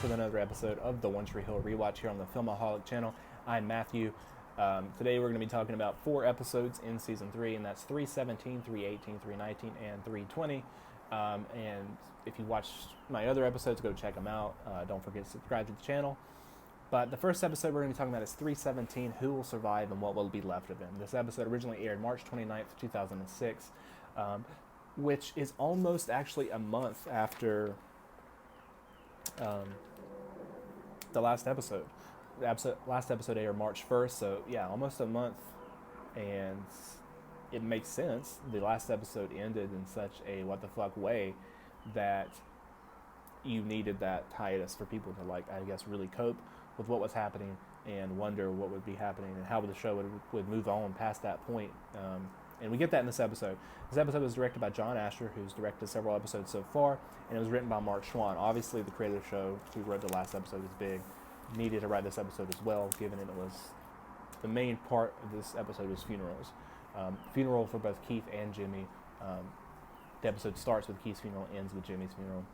with another episode of the One Tree Hill Rewatch here on the Filmaholic channel. I'm Matthew. Today we're going to be talking about 4 episodes in Season 3, and that's 317, 318, 319, and 320. And if you watched my other episodes, go check them out. Don't forget to subscribe to the channel. But the first episode we're going to be talking about is 317, Who Will Survive and What Will Be Left of Him. This episode originally aired March 29th, 2006, which is almost actually a month after the last episode. The last episode aired March 1st, so yeah, almost a month, and it makes sense. The last episode ended in such a what the fuck way that you needed that hiatus for people to, like, I guess, really cope with what was happening and wonder what would be happening and how the show would move on past that point. And we get that in this episode. This episode was directed by John Asher, who's directed several episodes so far, and it was written by Mark Schwann. Obviously, the creator of the show, who wrote the last episode, is big. Needed to write this episode as well, given it was the main part of this episode was funerals. Funeral for both Keith and Jimmy. The episode starts with Keith's funeral, ends with Jimmy's funeral.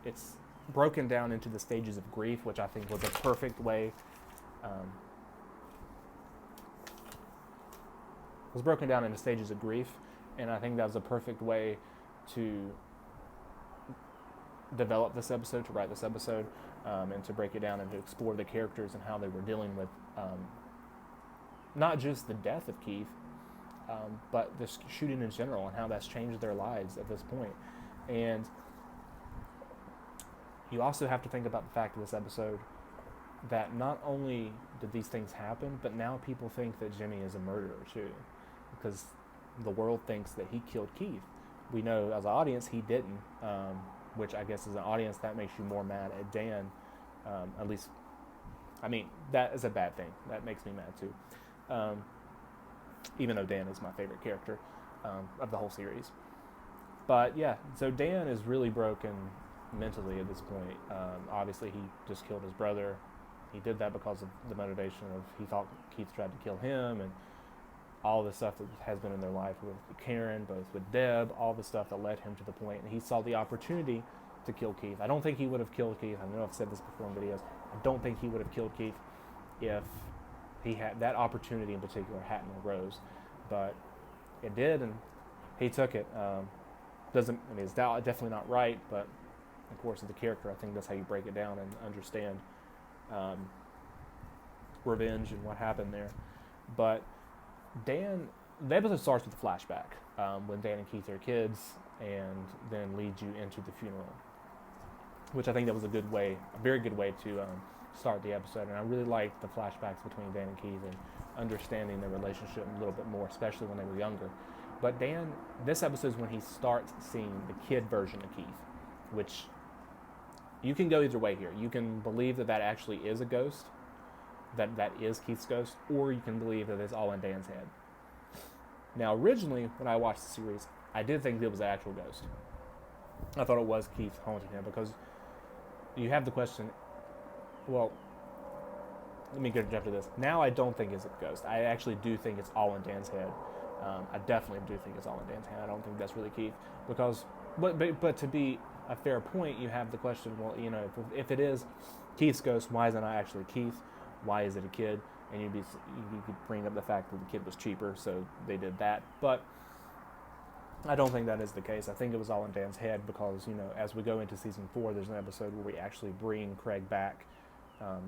It's broken down into the stages of grief, which I think was a perfect way. Was broken down into stages of grief, and I think that was a perfect way to develop this episode, to write this episode, and to break it down and to explore the characters and how they were dealing with not just the death of Keith, but the shooting in general and how that's changed their lives at this point. And you also have to think about the fact of this episode that not only did these things happen, but now people think that Jimmy is a murderer too, because the world thinks that he killed Keith. We know as an audience he didn't, which I guess as an audience that makes you more mad at Dan. At least, I mean, that is a bad thing. That makes me mad too. Even though Dan is my favorite character of the whole series. But yeah, so Dan is really broken mentally at this point. Obviously he just killed his brother. He did that because of the motivation of he thought Keith tried to kill him, and all the stuff that has been in their life with Karen, both with Deb, all the stuff that led him to the point. And he saw the opportunity to kill Keith. I don't think he would have killed Keith. I know I've said this before in videos. I don't think he would have killed Keith if he had that opportunity in particular hadn't arose. But it did, and he took it. It's definitely not right, but of course, as a character, I think that's how you break it down and understand revenge and what happened there. But Dan, the episode starts with a flashback when Dan and Keith are kids, and then leads you into the funeral, which I think that was a very good way to start the episode. And I really liked the flashbacks between Dan and Keith and understanding their relationship a little bit more, especially when they were younger. But Dan, this episode is when he starts seeing the kid version of Keith, which you can go either way here. You can believe that actually is a ghost, that is Keith's ghost, or you can believe that it's all in Dan's head. Now, originally, when I watched the series, I did think it was an actual ghost. I thought it was Keith haunting him, because you have the question, well, let me get into this. Now I don't think it's a ghost. I actually do think it's all in Dan's head. I definitely do think it's all in Dan's head. I don't think that's really Keith, because, but to be a fair point, you have the question, well, you know, if it is Keith's ghost, why isn't it actually Keith? Why is it a kid? And you could bring up the fact that the kid was cheaper, so they did that. But I don't think that is the case. I think it was all in Dan's head because, you know, as we go into season 4, there's an episode where we actually bring Craig back,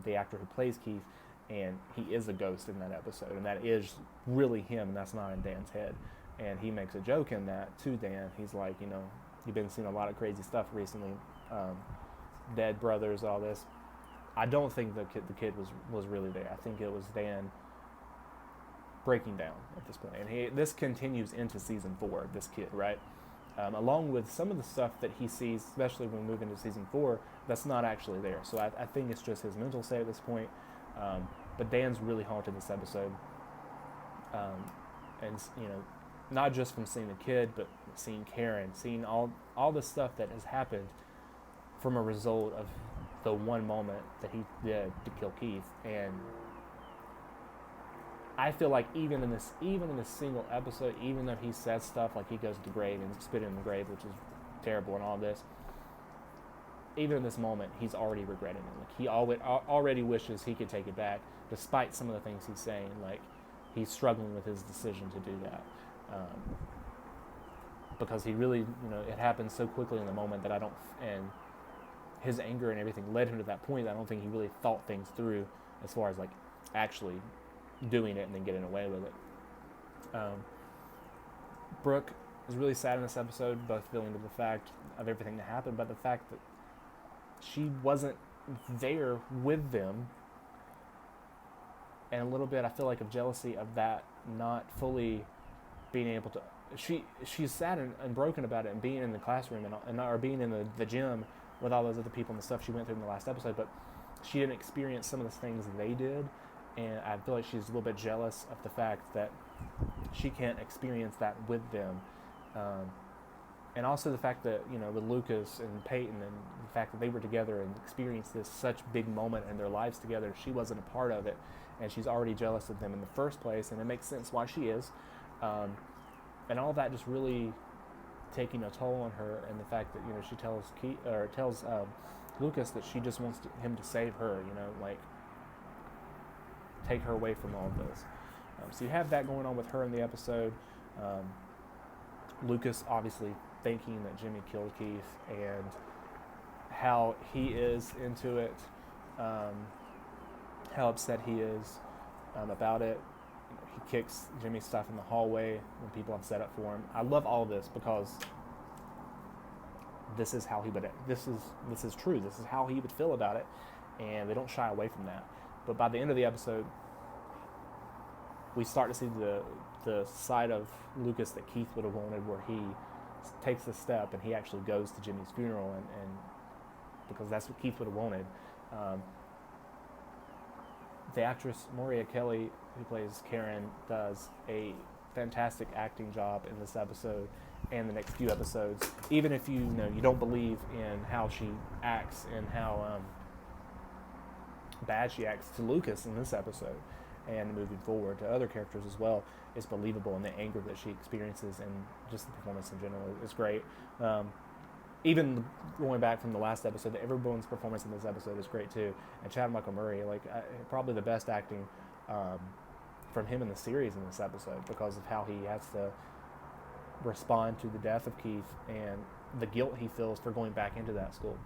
the actor who plays Keith, and he is a ghost in that episode, and that is really him, and that's not in Dan's head. And he makes a joke in that to Dan. He's like, you know, you've been seeing a lot of crazy stuff recently, dead brothers, all this. I don't think the kid was really there. I think it was Dan breaking down at this point. And this continues into season 4, this kid, right? Along with some of the stuff that he sees, especially when we move into season 4, that's not actually there. So I think it's just his mental state at this point. But Dan's really haunted this episode. And, you know, not just from seeing the kid, but seeing Karen, seeing all the stuff that has happened from a result of the one moment that he did to kill Keith. And I feel like even in this single episode, even though he says stuff like he goes to the grave and spit in the grave, which is terrible and all this, even in this moment, he's already regretting it. Like he already wishes he could take it back, despite some of the things he's saying. Like he's struggling with his decision to do that. Because he really, it happened so quickly in the moment that and his anger and everything led him to that point that I don't think he really thought things through as far as like actually doing it and then getting away with it. Brooke is really sad in this episode, both feeling to the fact of everything that happened, but the fact that she wasn't there with them, and a little bit I feel like of jealousy of that, not fully being able to. She's sad and broken about it, and being in the classroom or being in the gym with all those other people and the stuff she went through in the last episode, but she didn't experience some of the things they did, and I feel like she's a little bit jealous of the fact that she can't experience that with them, and also the fact that with Lucas and Peyton, and the fact that they were together and experienced this such big moment in their lives together, she wasn't a part of it, and she's already jealous of them in the first place, and it makes sense why she is. And all that just really taking a toll on her, and the fact that she tells Lucas that she just wants him to save her, like take her away from all of this. So you have that going on with her in the episode. Lucas obviously thinking that Jimmy killed Keith, and how he is into it, how upset he is about it. He kicks Jimmy's stuff in the hallway when people have set up for him. I love all of this because this is how he would. This is true. This is how he would feel about it, and they don't shy away from that. But by the end of the episode, we start to see the side of Lucas that Keith would have wanted, where he takes the step and he actually goes to Jimmy's funeral, and because that's what Keith would have wanted. The actress Moria Kelly, who plays Karen, does a fantastic acting job in this episode and the next few episodes. Even if you don't believe in how she acts and how bad she acts to Lucas in this episode, and moving forward to other characters as well, it's believable, and the anger that she experiences and just the performance in general is great. Even going back from the last episode, everyone's performance in this episode is great too. And Chad Michael Murray, probably the best acting from him in the series in this episode, because of how he has to respond to the death of Keith and the guilt he feels for going back into that school.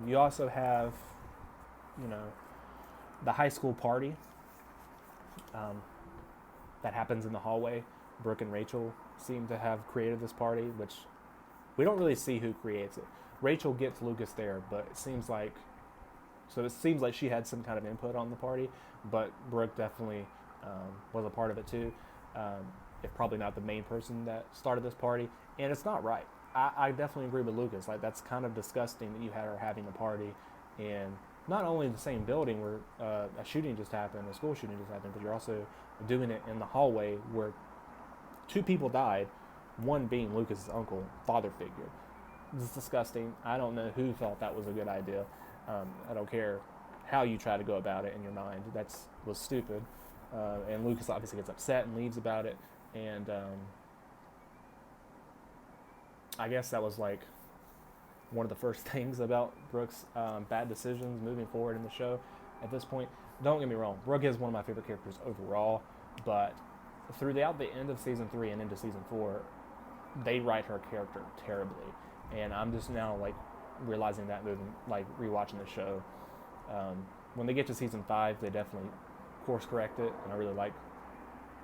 You also have, the high school party that happens in the hallway. Brooke and Rachel seem to have created this party, which we don't really see who creates it. Rachel gets Lucas there, but it seems like she had some kind of input on the party, but Brooke definitely was a part of it too. If probably not the main person that started this party, and it's not right. I definitely agree with Lucas. Like, that's kind of disgusting that you had her having a party in not only the same building where a shooting just happened, a school shooting just happened, but you're also doing it in the hallway where 2 people died, one being Lucas's uncle, father figure. It's disgusting. I don't know who thought that was a good idea. I don't care how you try to go about it in your mind. That was stupid. And Lucas obviously gets upset and leaves about it. And I guess that was like one of the first things about Brooke's bad decisions moving forward in the show at this point. Don't get me wrong, Brooke is one of my favorite characters overall, but throughout the end of season 3 and into season 4, they write her character terribly, and I'm just now realizing that rewatching the show. When they get to season 5, they definitely course correct it, and I really like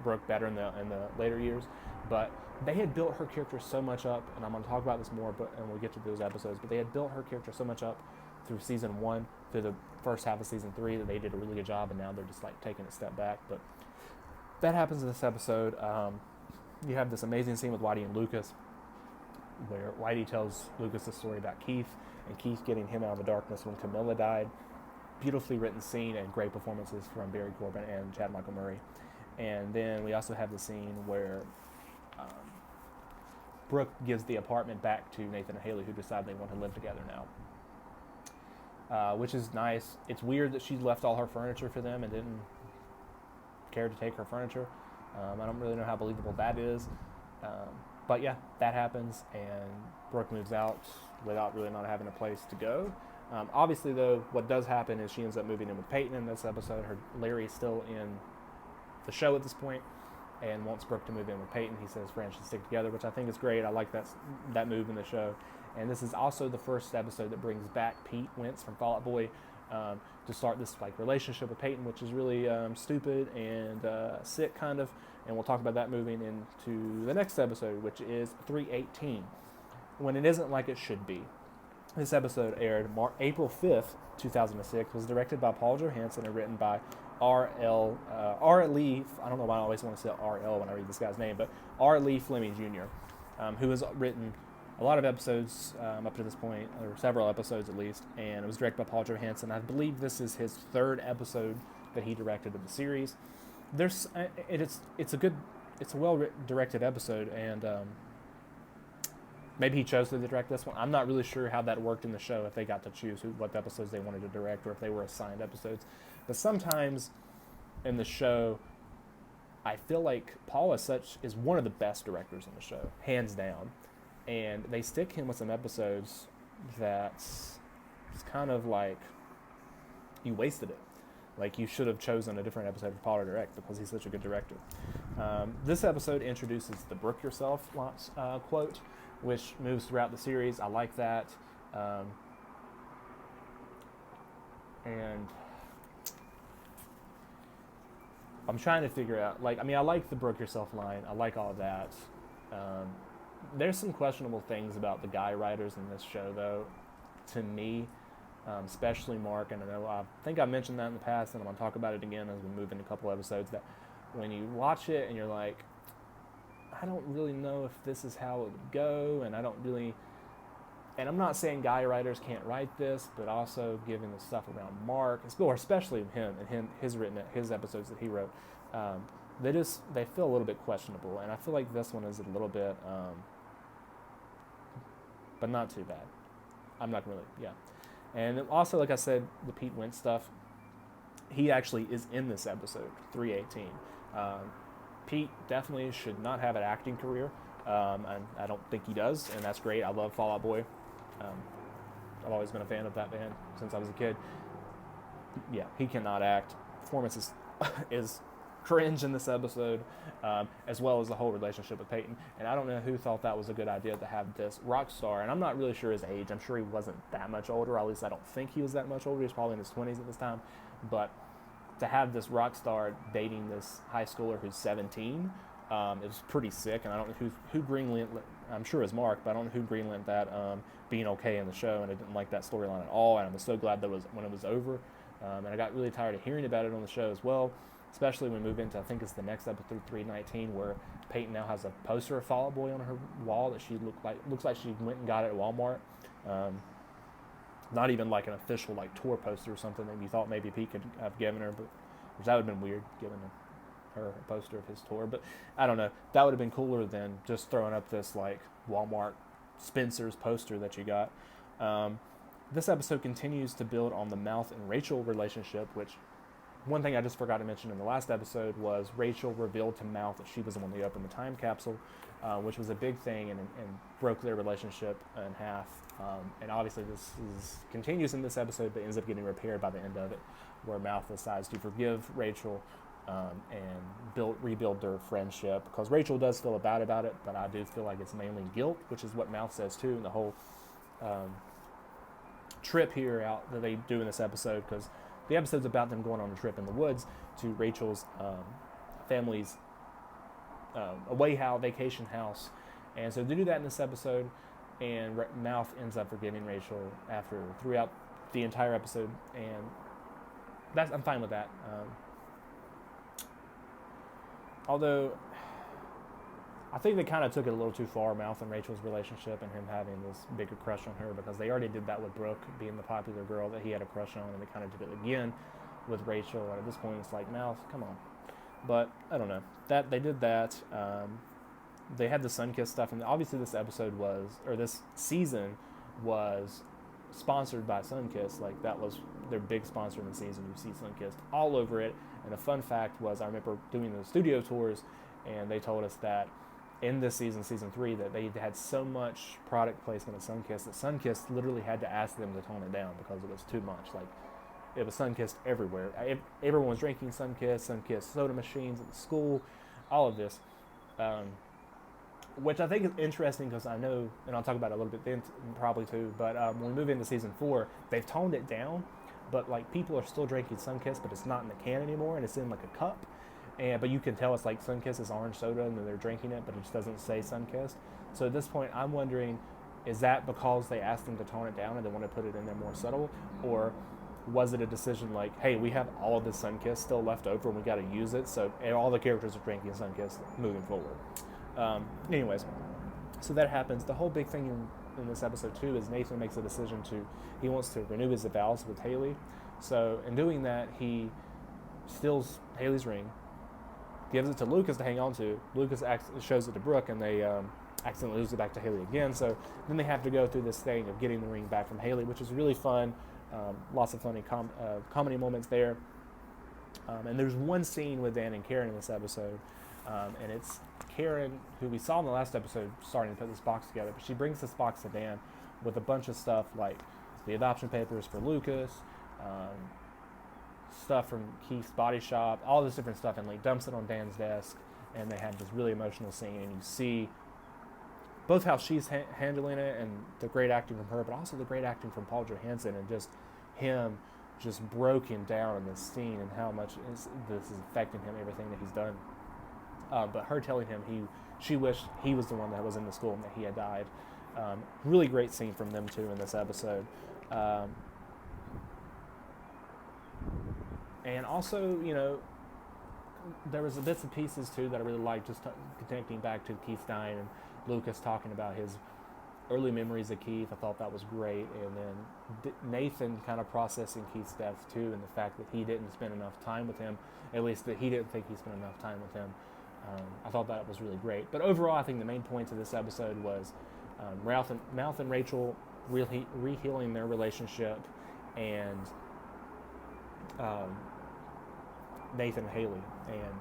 Brooke better in the later years. But they had built her character so much up, and I'm going to talk about this more, and we'll get to those episodes. But they had built her character so much up through season 1, through the first half of season 3, that they did a really good job, and now they're just taking a step back. But that happens in this episode. You have this amazing scene with Whitey and Lucas, where Whitey tells Lucas the story about Keith, and Keith getting him out of the darkness when Camilla died. Beautifully written scene and great performances from Barry Corbin and Chad Michael Murray. And then we also have the scene where Brooke gives the apartment back to Nathan and Haley, who decide they want to live together now, which is nice. It's weird that she left all her furniture for them and didn't care to take her furniture. I don't really know how believable that is. But yeah, that happens, and Brooke moves out without really not having a place to go. Obviously, though, what does happen is she ends up moving in with Peyton in this episode. Larry's still in the show at this point and wants Brooke to move in with Peyton. He says friends should stick together, which I think is great. I like that move in the show. And this is also the first episode that brings back Pete Wentz from Fall Out Boy to start this relationship with Peyton, which is really stupid and sick kind of. And we'll talk about that moving into the next episode, which is 318, when it isn't like it should be. This episode aired April 5th, 2006, was directed by Paul Johansson and written by R. Lee, I don't know why I always want to say R.L. when I read this guy's name, but R. Lee Fleming Jr., who has written a lot of episodes up to this point, or several episodes at least, and it was directed by Paul Johansson. I believe this is his third episode that he directed of the series. It's a well-directed episode, and maybe he chose to direct this one. I'm not really sure how that worked in the show, if they got to choose what episodes they wanted to direct or if they were assigned episodes. But sometimes in the show, I feel like Paul is one of the best directors in the show, hands down. And they stick him with some episodes that's kind of like you wasted it. Like you should have chosen a different episode for Paul to direct because he's such a good director. This episode introduces the Brooke Yourself quote, which moves throughout the series. I like that. And I'm trying to figure out, I like the Brooke Yourself line. I like all of that. There's some questionable things about the guy writers in this show, though, to me, especially Mark. And I think I mentioned that in the past, and I'm going to talk about it again as we move into a couple episodes, that when you watch it and you're like, I don't really know if this is how it would go, and I'm not saying guy writers can't write this, but also given the stuff around Mark, or especially his episodes that he wrote, they feel a little bit questionable, and I feel like this one is a little bit, but not too bad. I'm not really, yeah. And also, like I said, the Pete Wentz stuff, he actually is in this episode, 318. Pete definitely should not have an acting career, and I don't think he does, and that's great. I love Fall Out Boy. I've always been a fan of that band since I was a kid. Yeah, he cannot act. Performance is cringe in this episode, as well as the whole relationship with Peyton. And I don't know who thought that was a good idea to have this rock star, and I'm not really sure his age. I'm sure he wasn't that much older, or at least I don't think he was that much older. He was probably in his 20s at this time. But to have this rock star dating this high schooler who's 17, it was pretty sick. And I don't know who greenlit. I'm sure it was Mark, but I don't know who greenlit that being okay in the show, and I didn't like that storyline at all. And I was so glad when it was over. And I got really tired of hearing about it on the show as well. Especially when we move into, I think it's the next episode, 319, where Peyton now has a poster of Fall Out Boy on her wall that looks like she went and got it at Walmart. Not even like an official tour poster or something that you thought maybe Pete could have given her, but which that would have been weird, giving her a poster of his tour. But I don't know, that would have been cooler than just throwing up this Walmart Spencer's poster that you got. This episode continues to build on the Mouth and Rachel relationship, which one thing I just forgot to mention in the last episode was Rachel revealed to Mouth that she was the one that opened the time capsule, which was a big thing and broke their relationship in half. And obviously this continues in this episode, but ends up getting repaired by the end of it, where Mouth decides to forgive Rachel and rebuild their friendship, because Rachel does feel bad about it, but I do feel like it's mainly guilt, which is what Mouth says too in the whole trip here out that they do in this episode, because the episode's about them going on a trip in the woods to Rachel's family's vacation house. And so they do that in this episode, and Mouth ends up forgiving Rachel throughout the entire episode, and I'm fine with that. Although I think they kind of took it a little too far, Mouth and Rachel's relationship, and him having this bigger crush on her, because they already did that with Brooke being the popular girl that he had a crush on, and they kind of did it again with Rachel. And at this point, it's like, Mouth, come on. But I don't know. That they did that. They had the Sunkiss stuff, and obviously this season was sponsored by Sunkiss. That was their big sponsor in the season. You see Sunkiss all over it. And the fun fact was, I remember doing the studio tours, and they told us that in this season, season 3, that they had so much product placement of Sunkist that Sunkist literally had to ask them to tone it down because it was too much. Like, it was Sunkist everywhere. Everyone was drinking Sunkist soda machines at the school, all of this. Which I think is interesting because I know, and I'll talk about it a little bit then probably too, but when we move into season 4, they've toned it down, but like people are still drinking Sunkist, but it's not in the can anymore, and it's in like a cup. But you can tell it's like Sunkist is orange soda, and then they're drinking it, but it just doesn't say Sunkist. So at this point, I'm wondering, is that because they asked them to tone it down and they want to put it in there more subtle, or was it a decision like, hey, we have all of this Sunkist still left over and we got to use it, so all the characters are drinking Sunkist moving forward. Anyways, so that happens. The whole big thing in this episode too is Nathan makes a decision he wants to renew his vows with Haley. So in doing that, he steals Haley's ring, gives it to Lucas to hang on to. Lucas shows it to Brooke, and they accidentally lose it back to Haley again. So then they have to go through this thing of getting the ring back from Haley, which is really fun. Lots of funny comedy moments there. And there's one scene with Dan and Karen in this episode, and it's Karen, who we saw in the last episode, starting to put this box together. But she brings this box to Dan with a bunch of stuff like the adoption papers for Lucas, stuff from Keith's body shop, all this different stuff, and like dumps it on Dan's desk. And they have this really emotional scene, and you see both how she's handling it and the great acting from her, but also the great acting from Paul Johansson, and just him just broken down in this scene and how much this is affecting him, everything that he's done. But her telling him she wished he was the one that was in the school and that he had died. Really great scene from them too in this episode. And also, you know, there was bits and pieces too that I really liked, just connecting back to Keith dying and Lucas talking about his early memories of Keith. I thought that was great. And then Nathan kind of processing Keith's death too, and the fact that he didn't spend enough time with him, at least that he didn't think he spent enough time with him. I thought that was really great. But overall, I think the main point of this episode was Ralph and Rachel re-healing their relationship, and Nathan and Haley, and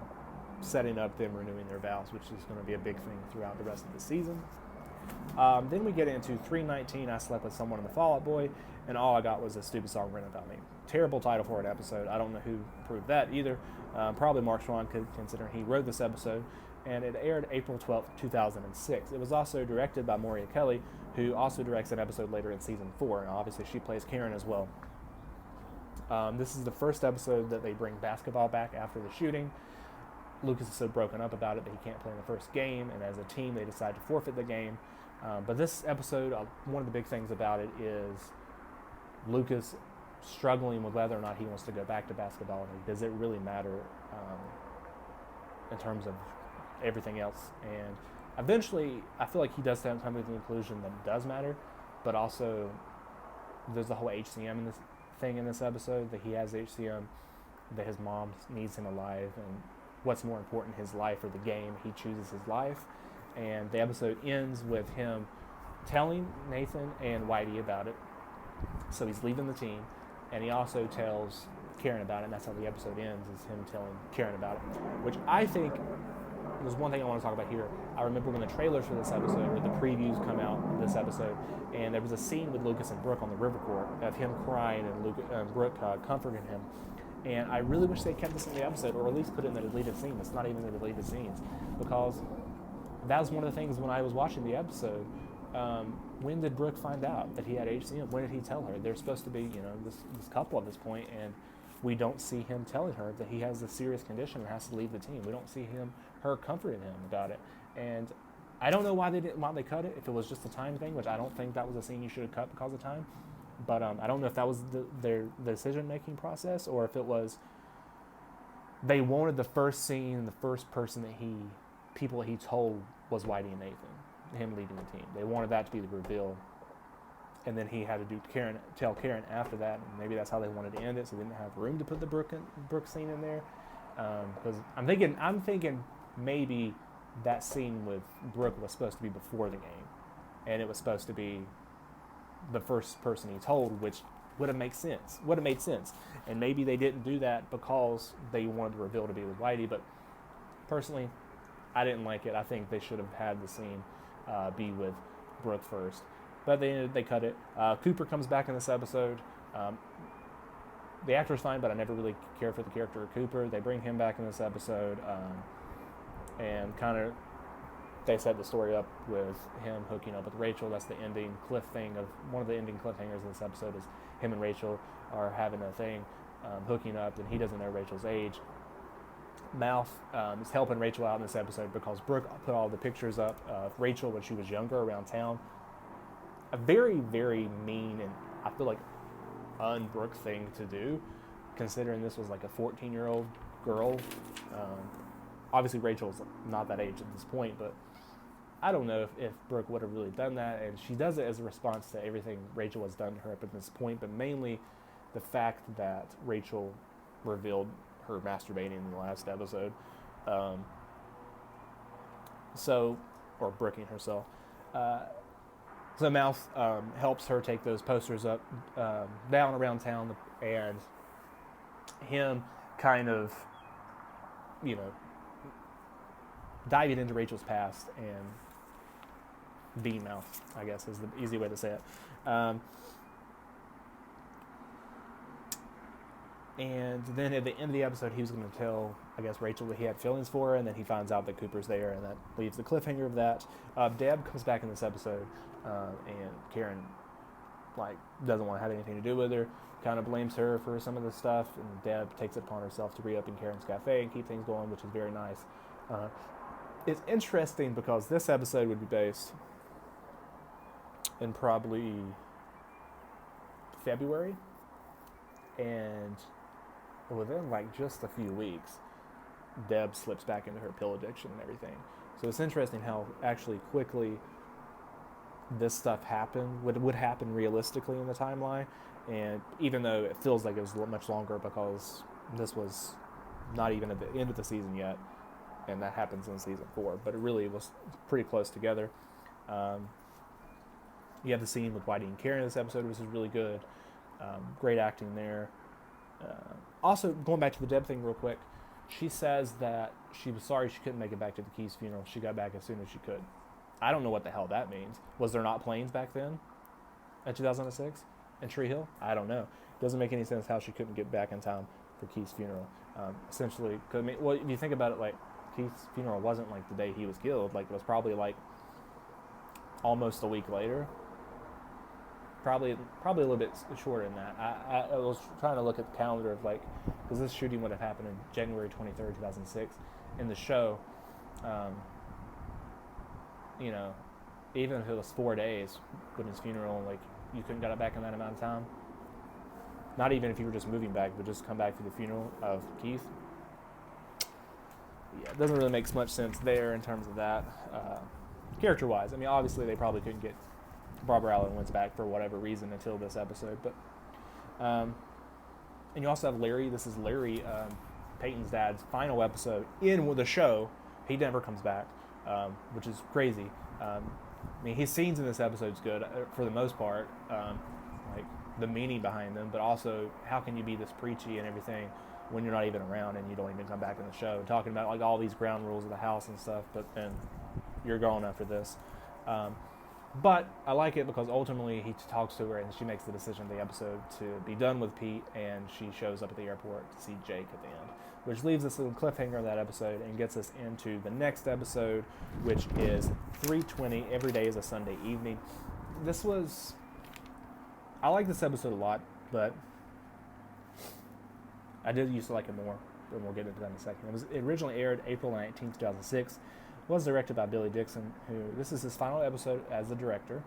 setting up them renewing their vows, which is going to be a big thing throughout the rest of the season. Then we get into 319, I Slept With Someone in the Fall Out Boy, and all I got was a stupid song written about me. Terrible title for an episode. I don't know who proved that either. Probably Mark Schwann, considering he wrote this episode, and it aired April 12th, 2006. It was also directed by Moria Kelly, who also directs an episode later in season 4, and obviously she plays Karen as well. This is the first episode that they bring basketball back after the shooting. Lucas is so broken up about it that he can't play in the first game, and as a team they decide to forfeit the game. But this episode, one of the big things about it is Lucas struggling with whether or not he wants to go back to basketball. Like, does it really matter in terms of everything else? And eventually, I feel like he does come to the conclusion that it does matter, but also there's the whole HCM in this episode, that he has HCM, that his mom needs him alive, and what's more important, his life or the game. He chooses his life. And the episode ends with him telling Nathan and Whitey about it. So he's leaving the team, and he also tells Karen about it, and that's how the episode ends, is him telling Karen about it, which I think there's one thing I want to talk about here. I remember when the trailers for this episode, or the previews come out of this episode, and there was a scene with Lucas and Brooke on the river court of him crying and Brooke comforting him. And I really wish they kept this in the episode, or at least put it in the deleted scene. It's not even the deleted scenes, because that was one of the things when I was watching the episode. When did Brooke find out that he had HCM? When did he tell her? They're supposed to be, you know, this couple at this point, and we don't see him telling her that he has a serious condition and has to leave the team. We don't see her comforting him about it. And I don't know why they cut it, if it was just a time thing, which I don't think that was a scene you should have cut because of time. But I don't know if that was their decision-making process, or if it was they wanted the first scene, the first person people he told was Whitey and Nathan, him leading the team. They wanted that to be the reveal, and then he had to tell Karen after that, and maybe that's how they wanted to end it, so they didn't have room to put the Brooke scene in there. Because I'm thinking maybe that scene with Brooke was supposed to be before the game, and it was supposed to be the first person he told, which would have made sense. And maybe they didn't do that because they wanted the reveal to be with Whitey. But personally, I didn't like it. I think they should have had the scene be with Brooke first. But they cut it. Cooper comes back in this episode. The actor's fine, but I never really cared for the character of Cooper. They bring him back in this episode, and kind of they set the story up with him hooking up with Rachel. That's the ending cliff thing of one of the ending cliffhangers of this episode is him and Rachel are having a thing, hooking up, and he doesn't know Rachel's age. Mouth is helping Rachel out in this episode because Brooke put all the pictures up of Rachel when she was younger around town. A very, very mean and I feel like un-Brooke thing to do, considering this was like a 14-year-old girl. Obviously, Rachel's not that age at this point, but I don't know if Brooke would have really done that, and she does it as a response to everything Rachel has done to her up at this point, but mainly the fact that Rachel revealed her masturbating in the last episode. Or brooking herself. So Mouth helps her take those posters up, down around town, and him kind of, diving into Rachel's past and being Mouth, I guess, is the easy way to say it. And then at the end of the episode, he was going to tell, I guess, Rachel that he had feelings for her, and then he finds out that Cooper's there, and that leaves the cliffhanger of that. Deb comes back in this episode, and Karen, doesn't want to have anything to do with her, kind of blames her for some of the stuff, and Deb takes it upon herself to re-up in Karen's cafe and keep things going, which is very nice. It's interesting because this episode would be based in probably February, and within just a few weeks, Deb slips back into her pill addiction and everything. So it's interesting how actually quickly this stuff happened, would happen realistically in the timeline. And even though it feels like it was much longer because this was not even at the end of the season yet, and that happens in season 4, but it really was pretty close together. You have the scene with Whitey and Karen in this episode, which is really good. Great acting there. Also, going back to the Deb thing real quick, she says that she was sorry she couldn't make it back to the Keys funeral. She got back as soon as she could. I don't know what the hell that means. Was there not planes back then in 2006 in Tree Hill? I don't know. It doesn't make any sense how she couldn't get back in time for Keith's funeral. Essentially, if you think about it, Keith's funeral wasn't the day he was killed. It was probably almost a week later. Probably a little bit shorter than that. I was trying to look at the calendar of because this shooting would have happened in January 23rd, 2006. In the show, even if it was 4 days with his funeral, you couldn't get it back in that amount of time. Not even if you were just moving back, but just come back for the funeral of Keith. Yeah, it doesn't really make much sense there in terms of that. Character-wise, obviously they probably couldn't get Barbara Allen wins back for whatever reason until this episode, but and you also have Larry. This is Larry, Peyton's dad's final episode in the show. He never comes back, which is crazy. His scenes in this episode is good for the most part, the meaning behind them, but also how can you be this preachy and everything when you're not even around and you don't even come back in the show, talking about all these ground rules of the house and stuff, but then you're gone after this. But I like it because ultimately he talks to her and she makes the decision in the episode to be done with Pete, and she shows up at the airport to see Jake at the end, which leaves us a little cliffhanger of that episode and gets us into the next episode, which is 3:20. Every day is a Sunday evening. I like this episode a lot, but I did used to like it more, and we'll get into that in a second. It originally aired April 19, 2006. Was directed by Billy Dixon, this is his final episode as the director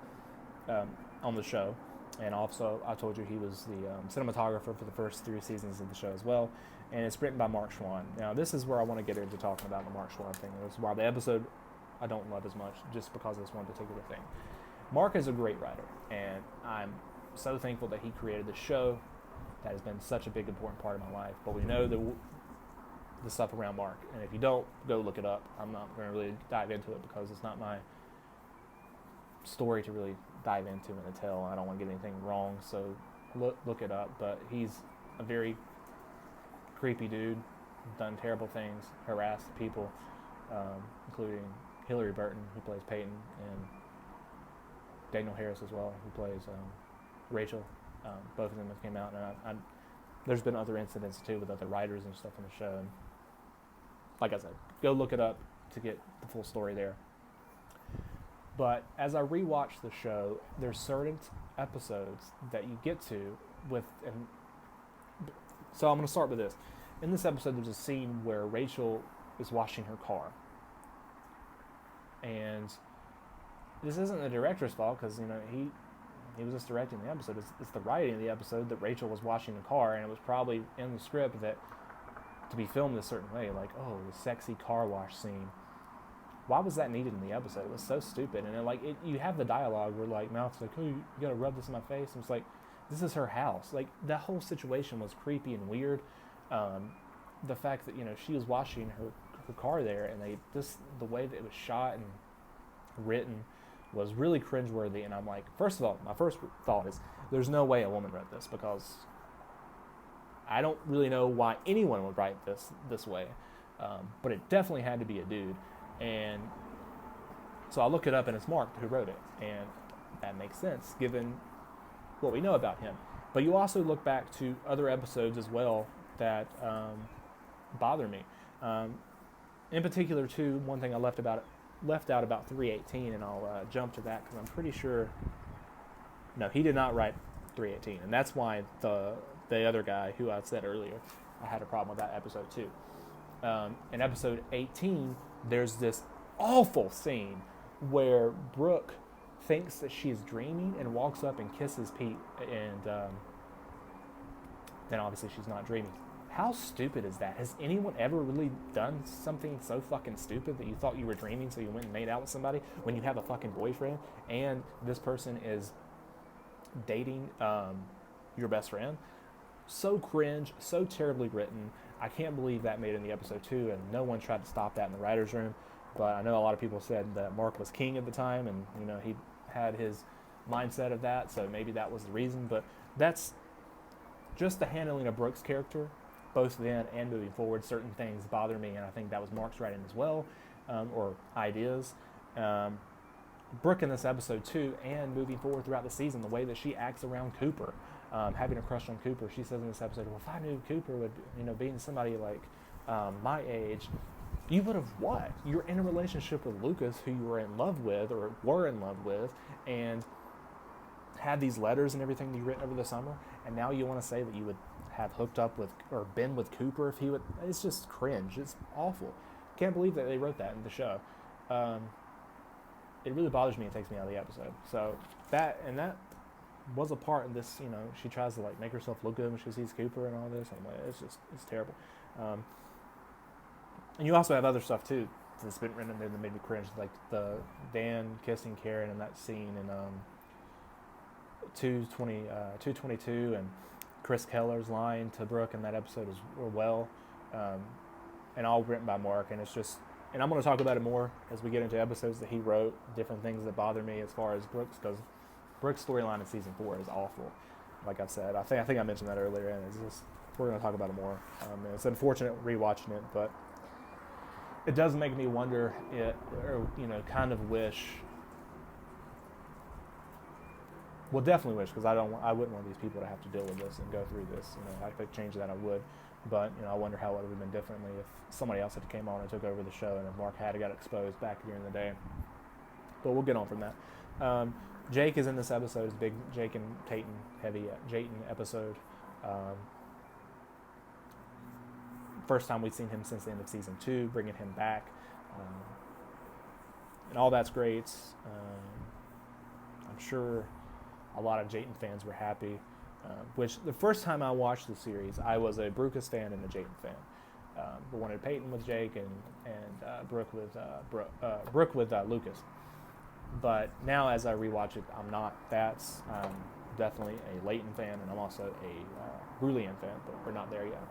on the show, and also I told you he was the cinematographer for the first 3 seasons of the show as well, and it's written by Mark Schwann. Now this is where I want to get into talking about the Mark Schwann thing. This is why the episode I don't love as much, just because of this one particular thing. Mark is a great writer, and I'm so thankful that he created the show. That has been such a big, important part of my life, but we know the stuff around Mark, and if you don't, go look it up. I'm not going to really dive into it because it's not my story to really dive into and to tell. I don't want to get anything wrong, so look it up. But he's a very creepy dude, done terrible things, harassed people, including Hilary Burton, who plays Peyton, and Daniel Harris as well, who plays Rachel. Both of them came out, and there's been other incidents too with other writers and stuff on the show. And like I said, go look it up to get the full story there. But as I rewatch the show, there's certain episodes that you get to with, and so I'm going to start with this. In this episode, there's a scene where Rachel is washing her car, and this isn't the director's fault because he was just directing the episode. It's the writing of the episode that Rachel was washing the car, and it was probably in the script that to be filmed a certain way, like, oh, the sexy car wash scene. Why was that needed in the episode? It was so stupid. And you have the dialogue where like Mouth's like, oh, you gotta rub this in my face. And it's like, this is her house. Like, that whole situation was creepy and weird. The fact that she was washing her car there, and the way that it was shot and written was really cringeworthy. And I'm like, first of all, my first thought is, there's no way a woman wrote this, because I don't really know why anyone would write this way. But it definitely had to be a dude. And so I look it up, and it's Mark who wrote it, and that makes sense given what we know about him. But you also look back to other episodes as well that bother me. In particular, too, one thing I left out about 318, and I'll jump to that because I'm pretty sure. No, he did not write 318, and that's why the other guy who I said earlier, I had a problem with that episode too. In episode 18, there's this awful scene where Brooke thinks that she's dreaming and walks up and kisses Pete, and then obviously she's not dreaming. How stupid is that? Has anyone ever really done something so fucking stupid that you thought you were dreaming, so you went and made out with somebody when you have a fucking boyfriend, and this person is dating your best friend? So cringe, so terribly written. I can't believe that made it in the episode too, and no one tried to stop that in the writer's room. But I know a lot of people said that Mark was king at the time, and he had his mindset of that, so maybe that was the reason. But that's just the handling of Brooke's character, both then and moving forward. Certain things bother me, and I think that was Mark's writing as well, or ideas. Brooke in this episode too, and moving forward throughout the season, the way that she acts around Cooper, having a crush on Cooper. She says in this episode, well, if I knew Cooper would, being somebody like my age, you would have what? You're in a relationship with Lucas, who you were in love with, and had these letters and everything that you written over the summer, and now you want to say that you would have hooked up with or been with Cooper if he would. It's just cringe. It's awful. Can't believe that they wrote that in the show. It really bothers me and takes me out of the episode. So that was a part in this, she tries to make herself look good when she sees Cooper and all this. And it's terrible. And you also have other stuff too that's been written in there that made me cringe, like the Dan kissing Karen in that scene in 222, and Chris Keller's line to Brooke in that episode and all written by Mark. And it's just, and I'm going to talk about it more as we get into episodes that he wrote, different things that bother me as far as Brooks, because Brooks' storyline in season 4 is awful. Like I've said, I think I mentioned that earlier, and it's just, we're going to talk about it more. It's unfortunate rewatching it, but it does make me wonder, kind of wish. Well, definitely wish, because I wouldn't want these people to have to deal with this and go through this. If I could change that, I would. But I wonder how it would have been differently if somebody else had came on and took over the show, and if Mark had got exposed back during the day. But we'll get on from that. Jake is in this episode. It's a big Jake and Peyton heavy Jayton episode. First time we've seen him since the end of season 2, bringing him back, and all that's great. I'm sure a lot of Jayton fans were happy. Which the first time I watched the series, I was a Brucus fan and a Jayton fan. But wanted Peyton with Jake and Brooke with Lucas. But now as I rewatch it, I'm not. I'm definitely a Leighton fan, and I'm also a Brulian fan, but we're not there yet.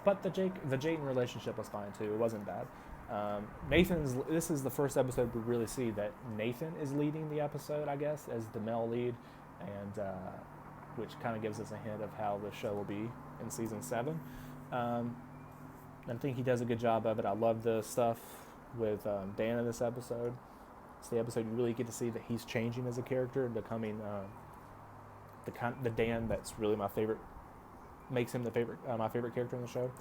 But the Jayton relationship was fine too. It wasn't bad. This is the first episode we really see that Nathan is leading the episode, I guess, as the male lead, and which kind of gives us a hint of how the show will be in season 7. I think he does a good job of it. I love the stuff with Dan in this episode. It's the episode you really get to see that he's changing as a character, becoming the Dan that's really my favorite, makes him my favorite character in the show.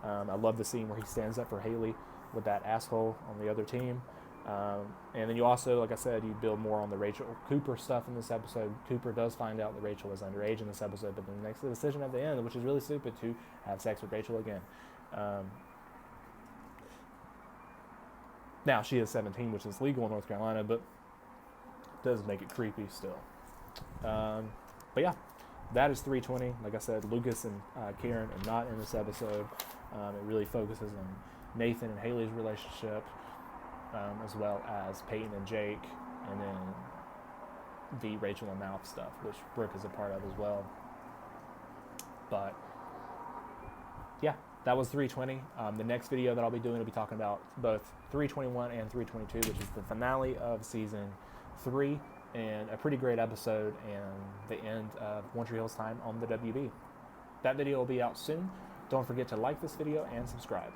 I love the scene where he stands up for Haley with that asshole on the other team. And then you also, like I said, you build more on the Rachel Cooper stuff in this episode. Cooper does find out that Rachel is underage in this episode, but then makes the decision at the end, which is really stupid, to have sex with Rachel again. Now, she is 17, which is legal in North Carolina, but does make it creepy still. But yeah, that is 320. Like I said, Lucas and Karen are not in this episode. It really focuses on Nathan and Haley's relationship, as well as Peyton and Jake, and then the Rachel and Mouth stuff, which Brooke is a part of as well. But yeah, that was 320. The next video that I'll be doing will be talking about both 321 and 322, which is the finale of season 3, and a pretty great episode, and the end of One Tree Hill's time on the WB. That video will be out soon. Don't forget to like this video and subscribe.